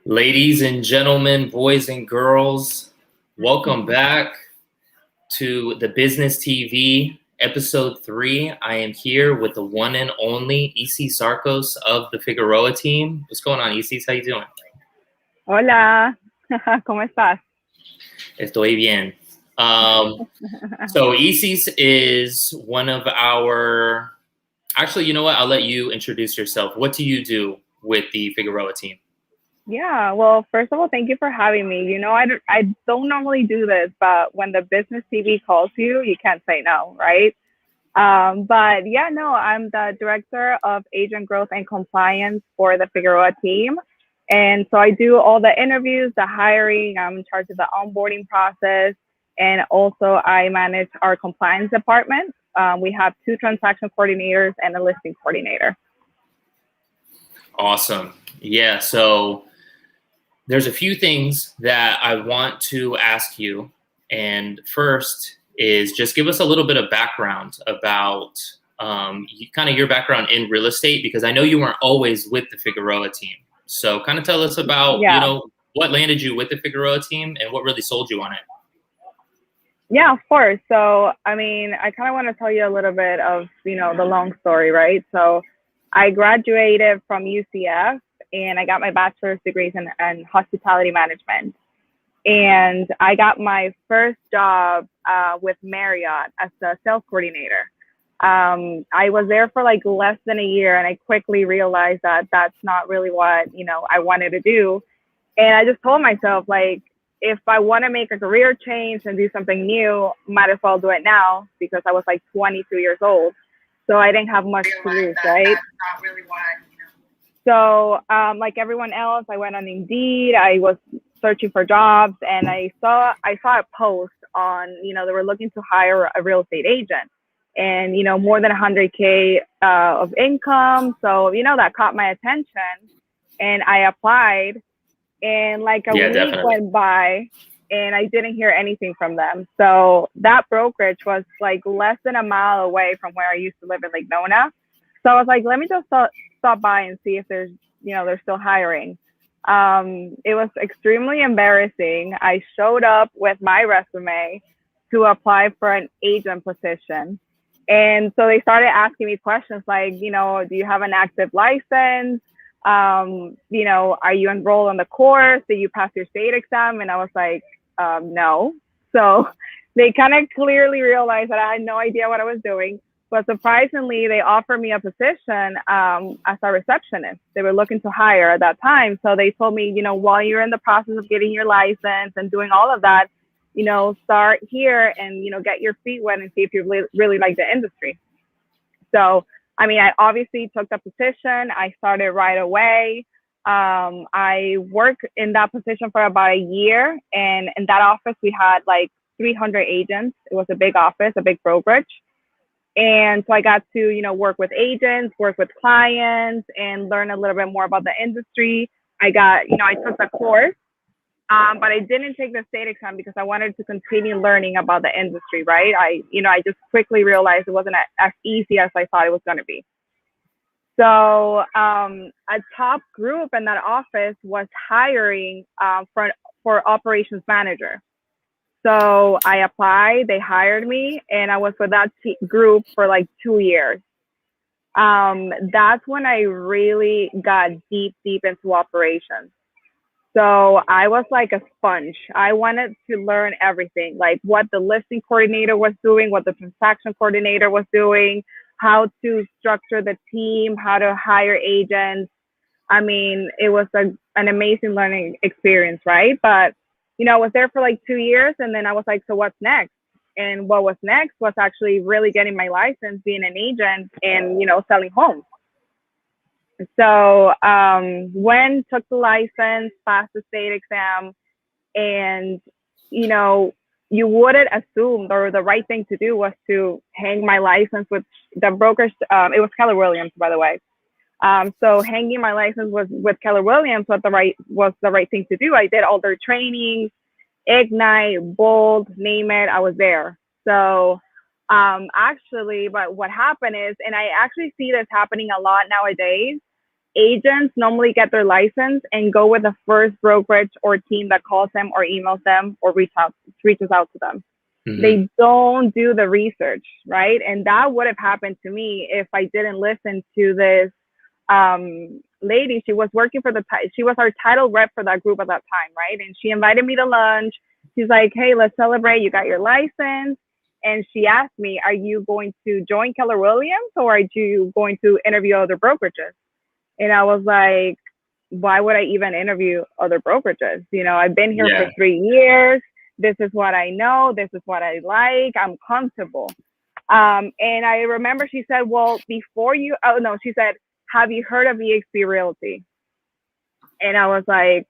Ladies and gentlemen, boys and girls, welcome back to the Business TV, Ep.3. I am here with the one and only Isis Sarcos of the Figueroa Team. What's going on, Isis? How you doing? Hola, ¿cómo estás? Estoy bien. So Isis is one of our... Actually, you know what? I'll let you introduce yourself. What do you do with the Figueroa Team? Yeah, well, first of all, thank you for having me. You know, I don't normally do this, but when the business TV calls you, you can't say no, right? But yeah, no, I'm the director of agent growth and compliance for the Figueroa team. And so I do all the interviews, the hiring, I'm in charge of the onboarding process. And also I manage our compliance department. We have 2 transaction coordinators and a listing coordinator. Awesome. Yeah, so there's a few things that I want to ask you. And first is just give us a little bit of background about kind of your background in real estate, because I know you weren't always with the Figueroa team. So kind of tell us about, what landed you with the Figueroa team and what really sold you on it. Yeah, of course. So, I mean, I kind of want to tell you a little bit of, the long story, right? So I graduated from UCF and I got my bachelor's degrees in hospitality management. And I got my first job with Marriott as a sales coordinator. I was there for like less than a year, and I quickly realized that that's not really what, I wanted to do. And I just told myself, like, if I want to make a career change and do something new, might as well do it now, because I was like 22 years old. So I didn't have much to lose, right? That's not really what So like everyone else, I went on Indeed. I was searching for jobs, and I saw a post on, they were looking to hire a real estate agent, and, more than 100K of income. So, that caught my attention, and I applied, and like a week went by and I didn't hear anything from them. So that brokerage was like less than a mile away from where I used to live in Lake Nona. So I was like, let me just stop by and see if there's, they're still hiring. It was extremely embarrassing. I showed up with my resume to apply for an agent position. And so they started asking me questions like, do you have an active license? Are you enrolled on the course? Did you pass your state exam? And I was like, no. So they kind of clearly realized that I had no idea what I was doing. But surprisingly, they offered me a position as a receptionist. They were looking to hire at that time. So they told me, while you're in the process of getting your license and doing all of that, start here and, get your feet wet and see if you really like the industry. So, I mean, I obviously took the position. I started right away. I worked in that position for about a year. And in that office, we had like 300 agents. It was a big office, a big brokerage. And so I got to, work with agents, work with clients, and learn a little bit more about the industry. I took the course, but I didn't take the state exam because I wanted to continue learning about the industry, right? I just quickly realized it wasn't as easy as I thought it was going to be. So a top group in that office was hiring for operations manager. So I applied, they hired me, and I was with that group for like 2 years. That's when I really got deep into operations. So I was like a sponge. I wanted to learn everything, like what the listing coordinator was doing, what the transaction coordinator was doing, how to structure the team, how to hire agents. I mean, it was an amazing learning experience, right? But, I was there for like 2 years, and then I was like, so what's next? And what was next was actually really getting my license, being an agent, and, selling homes. So took the license, passed the state exam, and, you wouldn't assume the right thing to do was to hang my license with the brokers. It was Keller Williams, by the way. So hanging my license was with Keller Williams was the right thing to do. I did all their trainings, Ignite, Bold, name it, I was there. So but what happened is, and I actually see this happening a lot nowadays, agents normally get their license and go with the first brokerage or team that calls them or emails them or reaches out to them. Mm-hmm. They don't do the research, right? And that would have happened to me if I didn't listen to this lady. She was working for she was our title rep for that group at that time, right? And she invited me to lunch. She's like, hey, let's celebrate. You got your license. And she asked me, are you going to join Keller Williams or are you going to interview other brokerages? And I was like, why would I even interview other brokerages? You know, I've been here for 3 years. This is what I know. This is what I like. I'm comfortable. And I remember she said, well, she said, have you heard of eXp Realty? And I was like,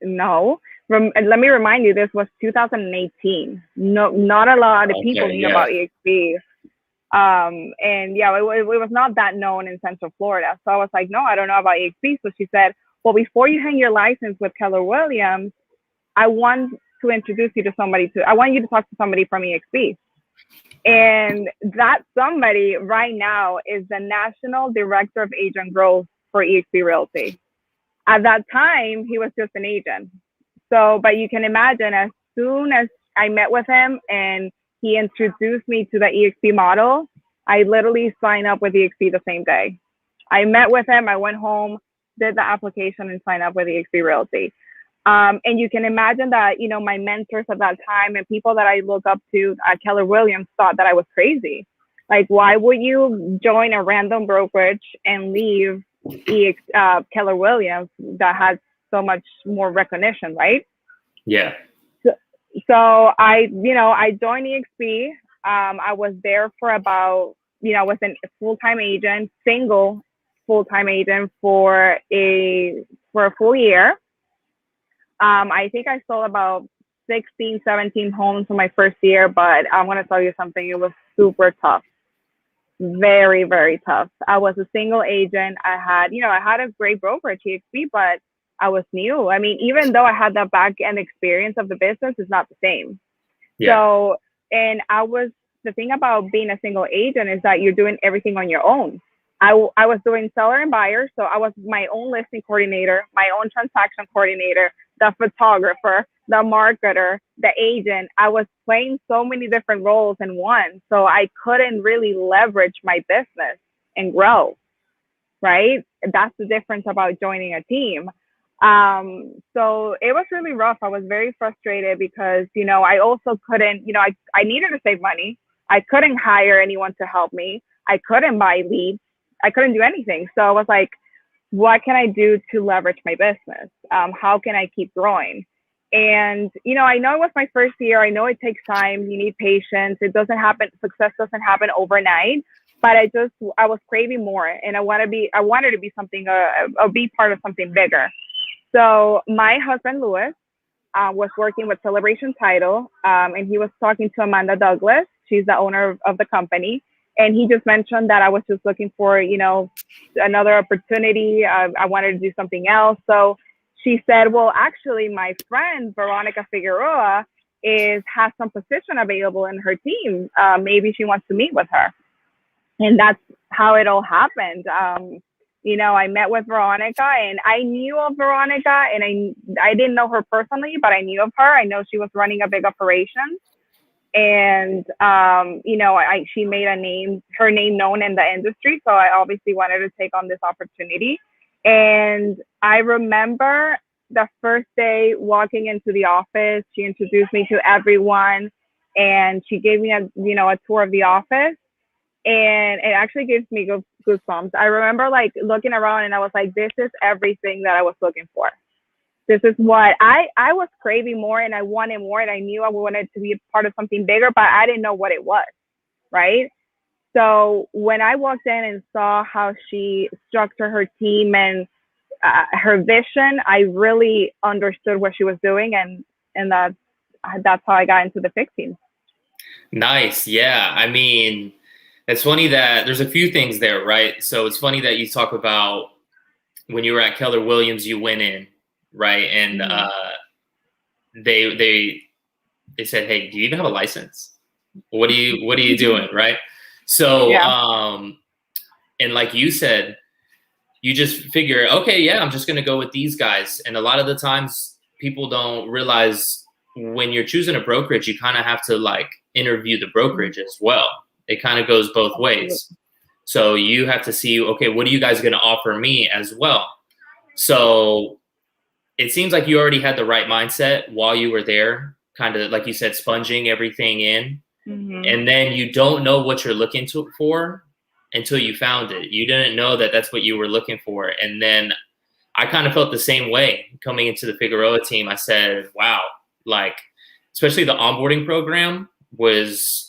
no. Let me remind you, this was 2018. No, not a lot of people knew about eXp. And yeah, it was not that known in Central Florida. So I was like, no, I don't know about eXp. So she said, well, before you hang your license with Keller Williams, I want to introduce you to I want you to talk to somebody from eXp. And that somebody right now is the National Director of Agent Growth for eXp Realty. At that time, he was just an agent. So, but you can imagine, as soon as I met with him and he introduced me to the eXp model, I literally signed up with eXp the same day. I met with him, I went home, did the application and signed up with eXp Realty. And you can imagine that, you know, my mentors at that time and people that I look up to at Keller Williams thought that I was crazy. Like, why would you join a random brokerage and leave Keller Williams that has so much more recognition, right? Yeah. So I joined eXp. I was there for about, I was a full-time agent, single full-time agent for a full year. I think I sold about 16, 17 homes in my first year, but I'm going to tell you something. It was super tough. Very, very tough. I was a single agent. I had a great brokerage, eXp, but I was new. I mean, even though I had that back end experience of the business, it's not the same. Yeah. So, and the thing about being a single agent is that you're doing everything on your own. I was doing seller and buyer. So I was my own listing coordinator, my own transaction coordinator, the photographer, the marketer, the agent. I was playing so many different roles in one. So I couldn't really leverage my business and grow, right? That's the difference about joining a team. So it was really rough. I was very frustrated because, I also couldn't, I needed to save money. I couldn't hire anyone to help me. I couldn't buy leads. I couldn't do anything. So I was like, what can I do to leverage my business? How can I keep growing? And, I know it was my first year. I know it takes time. You need patience. It doesn't happen. Success doesn't happen overnight. But I was craving more, and I wanted to be something, be part of something bigger. So my husband, Louis, was working with Celebration Title, and he was talking to Amanda Douglas. She's the owner of the company. And he just mentioned that I was just looking for, another opportunity. I wanted to do something else. So she said, well, actually, my friend, Veronica Figueroa, has some position available in her team. Maybe she wants to meet with her. And that's how it all happened. I met with Veronica, and I knew of Veronica, and I didn't know her personally, but I knew of her. I know she was running a big operation. And, she made her name known in the industry. So I obviously wanted to take on this opportunity. And I remember the first day walking into the office, she introduced me to everyone, and she gave me a tour of the office, and it actually gives me goosebumps. I remember looking around, and I was like, this is everything that I was looking for. This is what I was craving more, and I wanted more, and I knew I wanted to be a part of something bigger, but I didn't know what it was, right? So when I walked in and saw how she structured her team and her vision, I really understood what she was doing, and that's how I got into the Fig team. Nice. Yeah. I mean, it's funny that there's a few things there, right? So it's funny that you talk about when you were at Keller Williams, you went in, right? And they said, hey, do you even have a license? What are you doing, right? So, and like you said, you just figure, okay, yeah, I'm just going to go with these guys. And a lot of the times people don't realize when you're choosing a brokerage, you kind of have to like interview the brokerage as well. It kind of goes both ways. So you have to see, okay, what are you guys going to offer me as well? So it seems like you already had the right mindset while you were there, kind of like you said, sponging everything in. And then you don't know what you're looking for until you found it. You didn't know that that's what you were looking for. And then I kind of felt the same way coming into the Figueroa team. I said, wow, like, especially the onboarding program was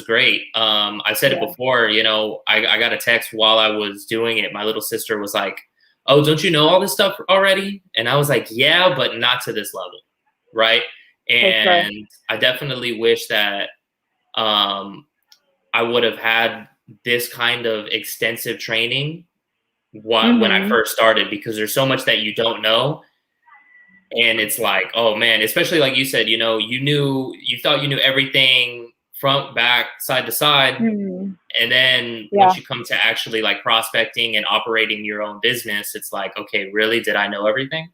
great. I said it before, you know, I got a text while I was doing it. My little sister was like, oh, don't you know all this stuff already? And I was like, yeah, but not to this level, right? And I definitely wish that I would have had this kind of extensive training when I first started, because there's so much that you don't know. And it's like, oh man, especially like you said, you know, you thought you knew everything front, back, side to side. And then once you come to actually like prospecting and operating your own business, it's like, okay, really? Did I know everything?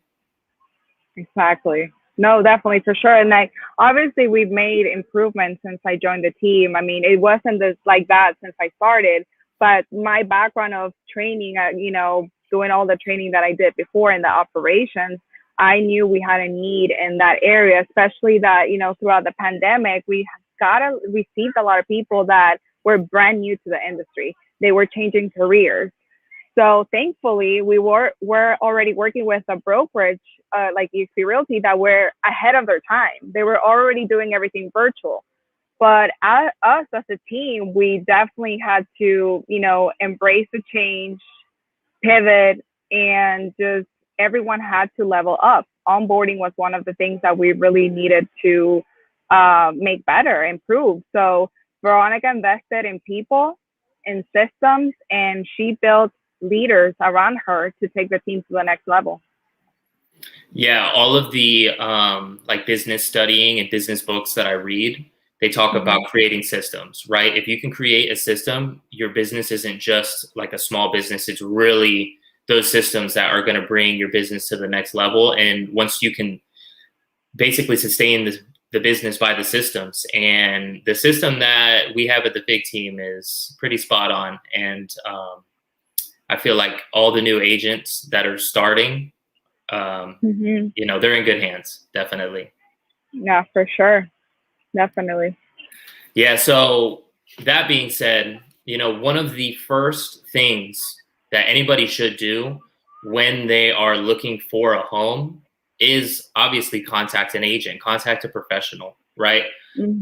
Exactly. No, definitely, for sure. And like, obviously we've made improvements since I joined the team. I mean, it wasn't like that since I started, but my background of training, you know, doing all the training that I did before in the operations, I knew we had a need in that area, especially that, you know, throughout the pandemic, we received a lot of people that were brand new to the industry. They were changing careers. So thankfully, we're already working with a brokerage like EXP Realty that were ahead of their time. They were already doing everything virtual. But us as a team, we definitely had to, you know, embrace the change, pivot, and just everyone had to level up. Onboarding was one of the things that we really needed to make better, improve. So Veronica invested in people, in systems, and she built leaders around her to take the team to the next level. Yeah, all of the like business studying and business books that I read, they talk about creating systems, right? If you can create a system, your business isn't just like a small business. It's really those systems that are going to bring your business to the next level. And once you can basically sustain the business by the systems, and the system that we have at the Fig team is pretty spot on. And I feel like all the new agents that are starting, you know, they're in good hands, definitely. Yeah, for sure. Definitely. Yeah. So that being said, you know, one of the first things that anybody should do when they are looking for a home is obviously contact an agent, contact a professional, right?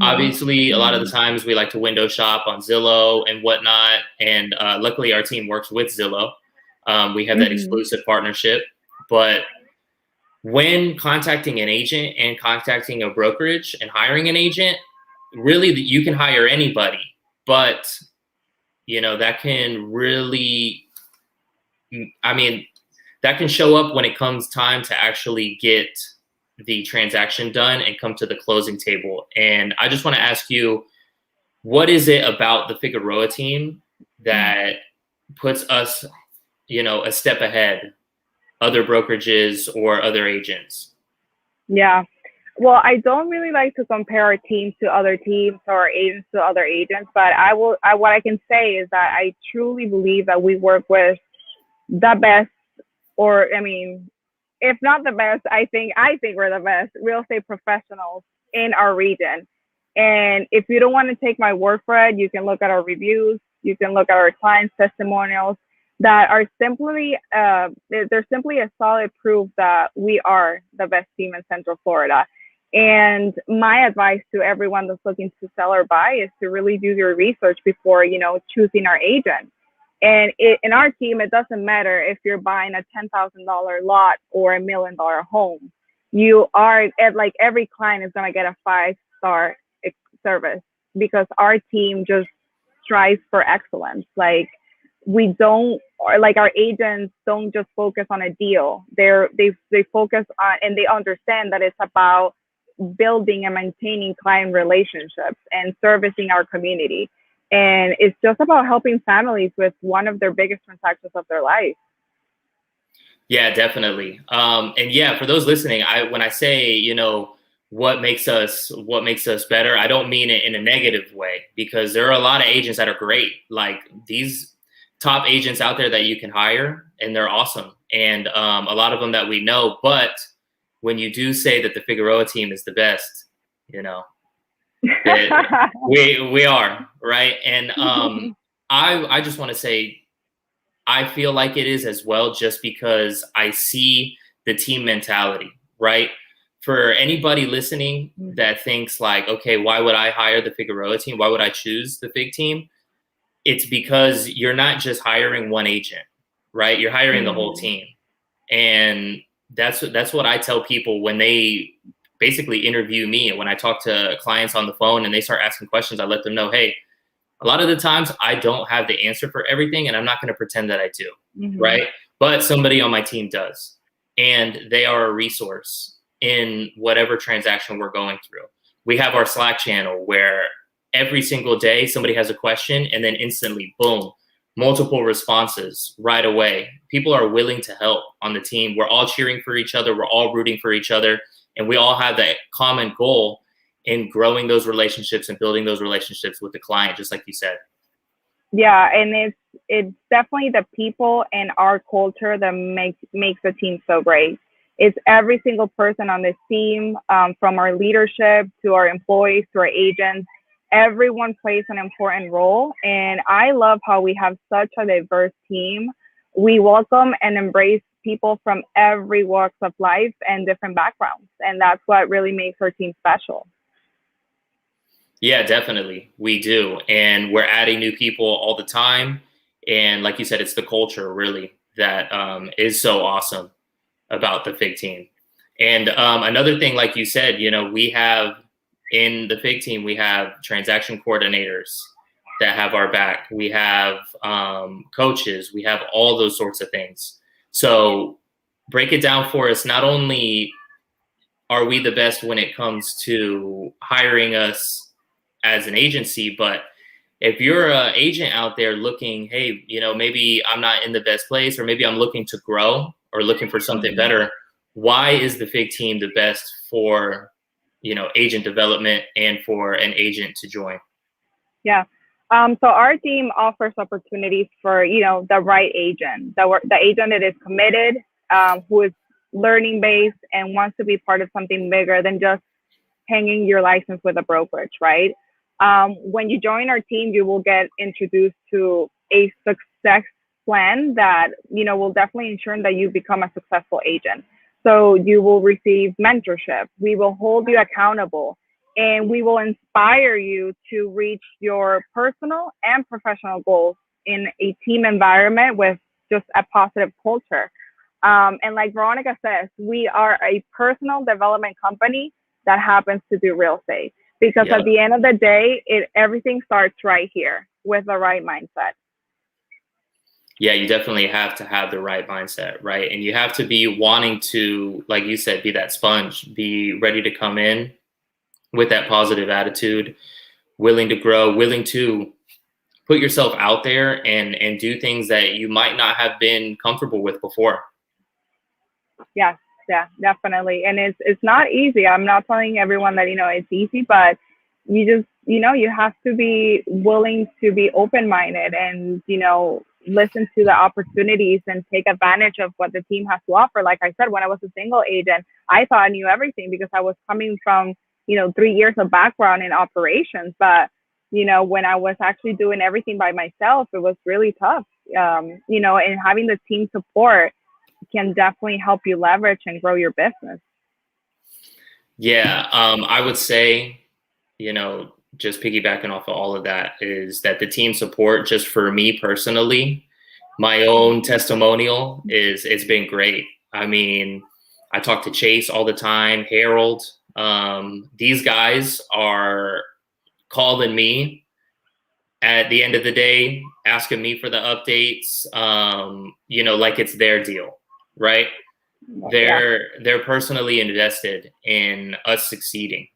Obviously, a lot of the times we like to window shop on Zillow and whatnot. And luckily our team works with Zillow. We have that exclusive partnership. But when contacting an agent and contacting a brokerage and hiring an agent, really you can hire anybody, but you know, that can really, I mean, that can show up when it comes time to actually get the transaction done and come to the closing table. And I just want to ask you, what is it about the Figueroa team that puts us, you know, a step ahead other brokerages or other agents? Yeah. Well, I don't really like to compare our teams to other teams or our agents to other agents, but what I can say is that I truly believe that we work with the best, or I mean, if not the best, I think we're the best real estate professionals in our region. And if you don't want to take my word for it, you can look at our reviews, you can look at our clients' testimonials that are simply they're simply a solid proof that we are the best team in Central Florida. And my advice to everyone that's looking to sell or buy is to really do your research before, you know, choosing our agent. And in our team, it doesn't matter if you're buying a $10,000 lot or $1 million home. You are like every client is going to get a 5-star service because our team just strives for excellence. Like we don't, or like our agents don't just focus on a deal. They focus on, and they understand that it's about building and maintaining client relationships and servicing our community. And it's just about helping families with one of their biggest transactions of their life. Yeah, definitely. And yeah, for those listening, when I say, what makes us better, I don't mean it in a negative way, because there are a lot of agents that are great. Like these top agents out there that you can hire, and they're awesome. And a lot of them that we know. But when you do say that the Figueroa team is the best, that we are, right. And I just want to say, I feel like it is as well, just because I see the team mentality, right? For anybody listening that thinks like, okay, why would I hire the Figueroa team? Why would I choose the Fig team? It's because you're not just hiring one agent, right? You're hiring the whole team. And that's what I tell people when they basically interview me. And when I talk to clients on the phone and they start asking questions, I let them know, hey, a lot of the times I don't have the answer for everything, and I'm not going to pretend that I do, right? But somebody on my team does, and they are a resource in whatever transaction we're going through. We have our Slack channel where every single day somebody has a question, and then instantly, boom, multiple responses right away. People are willing to help on the team. We're all cheering for each other. We're all rooting for each other, and we all have that common goal in growing those relationships and building those relationships with the client, just like you said. Yeah, and it's definitely the people and our culture that makes the team so great. It's every single person on this team, from our leadership to our employees to our agents. Everyone plays an important role, and I love how we have such a diverse team. We welcome and embrace people from every walks of life and different backgrounds, and that's what really makes our team special. Yeah, definitely. We do. And we're adding new people all the time. And like you said, it's the culture really that is so awesome about the Fig team. And another thing, like you said, we have in the Fig team, we have transaction coordinators that have our back. We have coaches. We have all those sorts of things. So break it down for us. Not only are we the best when it comes to hiring us as an agency, but if you're an agent out there looking, hey, maybe I'm not in the best place, or maybe I'm looking to grow or looking for something better, why is the Fig team the best for, agent development and for an agent to join? Yeah. So our team offers opportunities for, the right agent, the agent that is committed, who is learning based and wants to be part of something bigger than just hanging your license with a brokerage, right? When you join our team, you will get introduced to a success plan that, will definitely ensure that you become a successful agent. So you will receive mentorship. We will hold you accountable, and we will inspire you to reach your personal and professional goals in a team environment with just a positive culture. And like Veronica says, we are a personal development company that happens to do real estate. Because at the end of the day, everything starts right here with the right mindset. Yeah, you definitely have to have the right mindset, right? And you have to be wanting to, like you said, be that sponge, be ready to come in with that positive attitude, willing to grow, willing to put yourself out there and do things that you might not have been comfortable with before. Yes. Yeah, definitely. And it's not easy. I'm not telling everyone that, it's easy, but you just, you have to be willing to be open-minded and, listen to the opportunities and take advantage of what the team has to offer. Like I said, when I was a single agent, I thought I knew everything because I was coming from, 3 years of background in operations. But, when I was actually doing everything by myself, it was really tough, and having the team support can definitely help you leverage and grow your business. Yeah, I would say, just piggybacking off of all of that, is that the team support, just for me personally, my own testimonial it's been great. I mean, I talk to Chase all the time, Harold. These guys are calling me at the end of the day, asking me for the updates, like it's their deal, right? They're personally invested in us succeeding.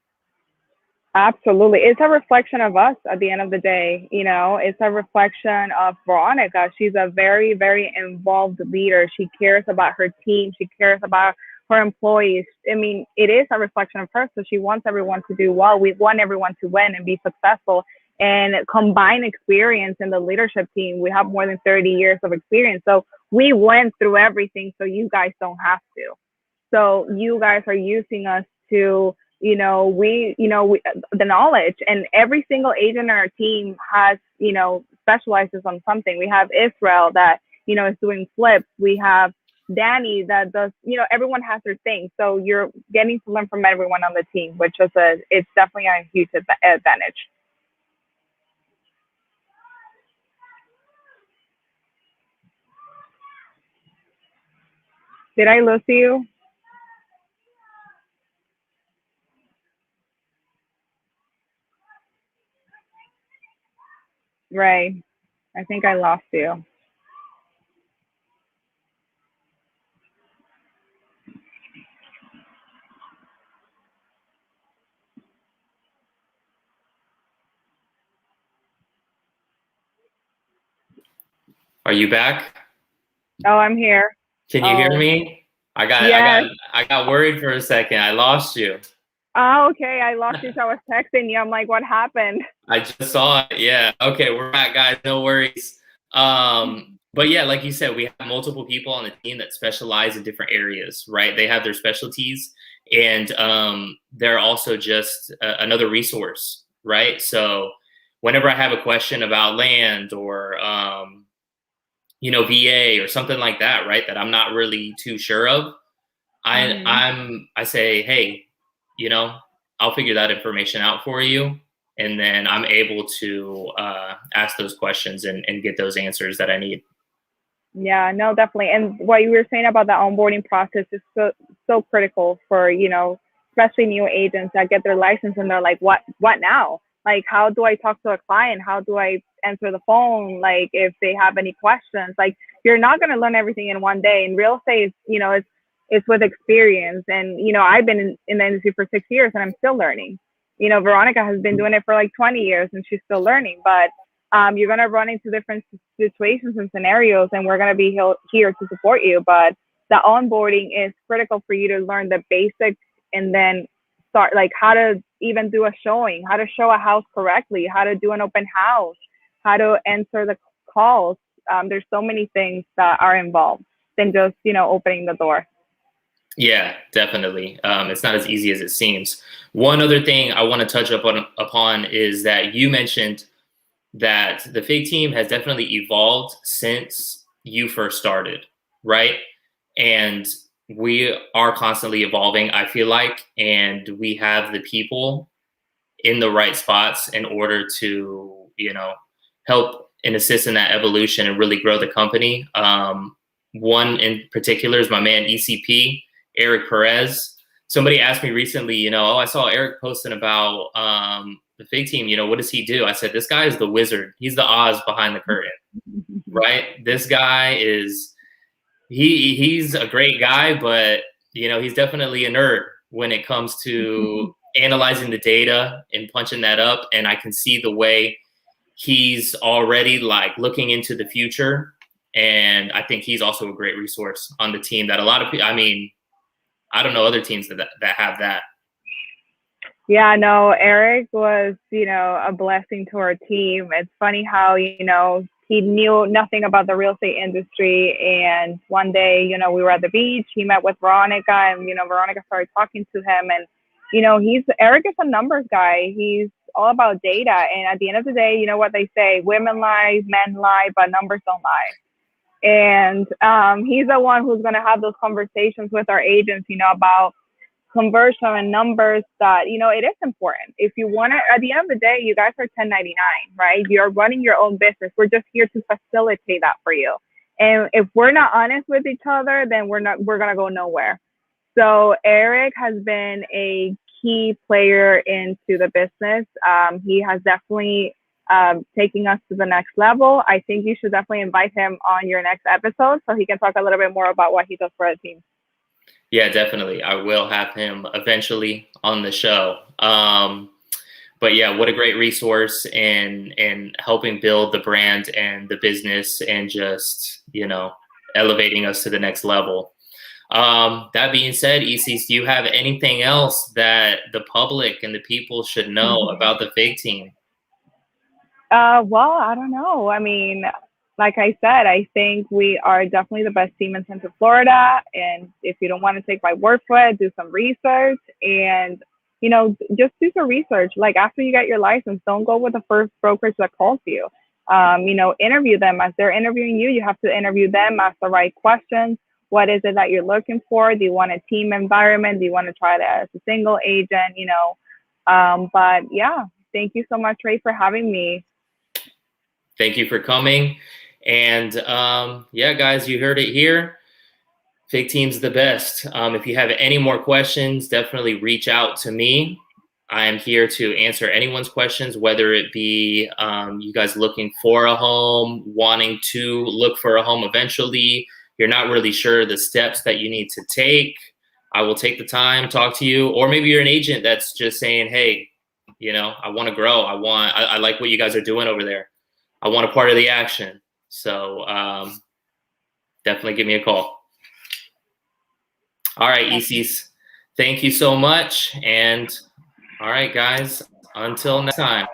Absolutely. It's a reflection of us at the end of the day. It's a reflection of Veronica. She's a very, very involved leader. She cares about her team. She cares about her employees. I mean, it is a reflection of her. So she wants everyone to do well. We want everyone to win and be successful and combine experience in the leadership team. We have more than 30 years of experience. So we went through everything. So you guys don't have to. So you guys are using us to, the knowledge, and every single agent in our team has, specializes on something. We have Israel that, is doing flips. We have Danny that does, everyone has their thing. So you're getting to learn from everyone on the team, which is it's definitely a huge advantage. Did I lose you? Right. I think I lost you. Are you back? Oh, I'm here. Can you hear me? Yes. I got worried for a second. I lost you. Oh, okay. I lost you. So I was texting you. I'm like, what happened? I just saw it. Yeah. Okay, we're back, guys. No worries. But yeah, like you said, we have multiple people on the team that specialize in different areas, right? They have their specialties, and they're also just another resource, right? So whenever I have a question about land or VA or something like that, right, that I'm not really too sure of, I say, hey, I'll figure that information out for you, and then I'm able to ask those questions and get those answers that I need. Yeah, no, definitely. And what you were saying about the onboarding process is so critical for, especially new agents that get their license and they're like, what now? Like, how do I talk to a client? How do I answer the phone? Like, if they have any questions, like, you're not going to learn everything in one day. And real estate, it's with experience. And, I've been in the industry for 6 years and I'm still learning. Veronica has been doing it for like 20 years and she's still learning. But you're going to run into different situations and scenarios, and we're going to be here to support you. But the onboarding is critical for you to learn the basics and then start, like, how to even do a showing, how to show a house correctly, how to do an open house, how to answer the calls. There's so many things that are involved than just, opening the door. Yeah, definitely. It's not as easy as it seems. One other thing I want to touch upon is that you mentioned that the Fig team has definitely evolved since you first started, right? And we are constantly evolving, I feel like, and we have the people in the right spots in order to, help and assist in that evolution and really grow the company. One in particular is my man, ECP, Eric Perez. Somebody asked me recently, I saw Eric posting about the Fig team, what does he do? I said, this guy is the wizard. He's the Oz behind the curtain, right? This guy is, he's a great guy, but, he's definitely a nerd when it comes to analyzing the data and punching that up. And I can see the way he's already like looking into the future. And I think he's also a great resource on the team that a lot of people, I don't know other teams that have that. Yeah, no, Eric was, a blessing to our team. It's funny how, he knew nothing about the real estate industry. And one day, we were at the beach, he met with Veronica, and, Veronica started talking to him. And, Eric is a numbers guy. He's all about data. And at the end of the day, you know what they say, women lie, men lie, but numbers don't lie. And he's the one who's going to have those conversations with our agents, about conversion and numbers that, it is important. If you want to, at the end of the day, you guys are 1099, right? You're running your own business. We're just here to facilitate that for you. And if we're not honest with each other, then we're going to go nowhere. So Eric has been a key player into the business. He has definitely taking us to the next level. I think you should definitely invite him on your next episode so he can talk a little bit more about what he does for the team. Yeah, definitely. I will have him eventually on the show. but yeah, what a great resource in helping build the brand and the business and just, you know, elevating us to the next level. That being said, Isis, do you have anything else that the public and the people should know about the Fig team? Well, I don't know. I mean, like I said, I think we are definitely the best team in Central Florida. And if you don't want to take my word for it, do some research and, you know, just do some research. Like after you get your license, don't go with the first brokerage that calls you. You know, interview them as they're interviewing you. You have to interview them, ask the right questions. What is it that you're looking for? Do you want a team environment? Do you want to try that as a single agent? You know, but yeah, thank you so much, Ray, for having me. Thank you for coming. And yeah, guys, you heard it here. Fig Team's the best. If you have any more questions, definitely reach out to me. I am here to answer anyone's questions, whether it be you guys looking for a home, wanting to look for a home eventually, you're not really sure the steps that you need to take. I will take the time, talk to you, or maybe you're an agent that's just saying, hey, you know, I want to grow. I like what you guys are doing over there. I want a part of the action. So definitely give me a call. All right, Isis, thank you so much. And all right, guys, until next time.